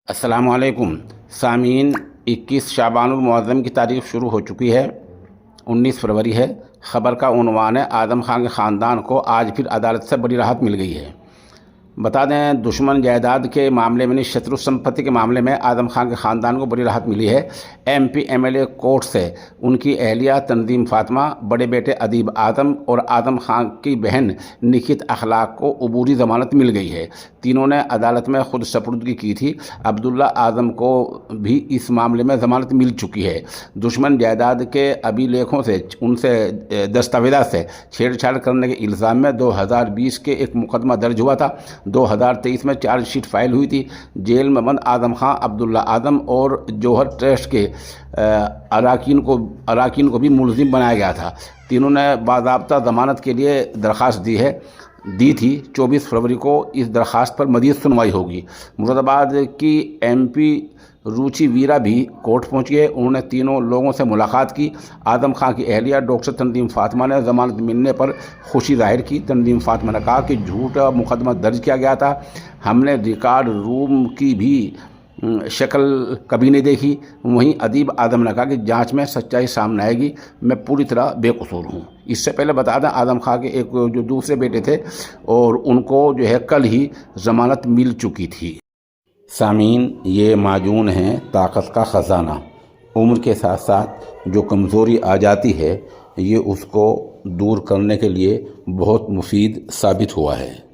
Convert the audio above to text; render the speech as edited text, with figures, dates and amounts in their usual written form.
अस्सलामु अलैकुम सामीन। 21 शाबानुल मुअज़्ज़म की तारीख़ शुरू हो चुकी है। 19 फरवरी है। ख़बर का उन्वान है आदम खान के ख़ानदान को आज फिर अदालत से बड़ी राहत मिल गई है। बता दें, दुश्मन जायदाद के मामले में, शत्रु संपत्ति के मामले में आदम खान के ख़ानदान को बड़ी राहत मिली है। MP MLA कोर्ट से उनकी अहलिया तंजीम फातिमा, बड़े बेटे अदीब आदम और आदम खान की बहन निकित अखलाक को अबूरी ज़मानत मिल गई है। तीनों ने अदालत में खुद सपुर्दगी की थी। अब्दुल्ला आदम को भी इस मामले में ज़मानत मिल चुकी है। दुश्मन जायदाद के अभिलेखों से, उनसे दस्तावेज़ात से छेड़छाड़ करने के इल्ज़ाम में 2020 के एक मुकदमा दर्ज हुआ था। 2023 में चार्जशीट फाइल हुई थी। जेल में बंद आदम खान, अब्दुल्ला आदम और जौहर ट्रस्ट के अराकीन को भी मुलजिम बनाया गया था। तीनों ने बाज़ाब्ता ज़मानत के लिए दरख्वास्त दी थी। 24 फरवरी को इस दरख्वास्त पर मज़ीद सुनवाई होगी। मुरादाबाद की MP रुचि वीरा भी कोर्ट पहुंच गए। उन्होंने तीनों लोगों से मुलाकात की। आदम खान की अहलिया डॉक्टर तंजीम फातिमा ने ज़मानत मिलने पर खुशी जाहिर की। तंजीम फातिमा ने कहा कि झूठा मुकदमा दर्ज किया गया था। हमने रिकॉर्ड रूम की भी शक्ल कभी नहीं देखी। वहीं अदीब आदम ने कहा कि जांच में सच्चाई सामने आएगी, मैं पूरी तरह बेकसूर हूं। इससे पहले बता दें, आदम खान के एक जो दूसरे बेटे थे और उनको जो है कल ही ज़मानत मिल चुकी थी। सामीन, ये माजून है ताकत का ख़जाना। उम्र के साथ साथ जो कमज़ोरी आ जाती है, ये उसको दूर करने के लिए बहुत मुफीद साबित हुआ है।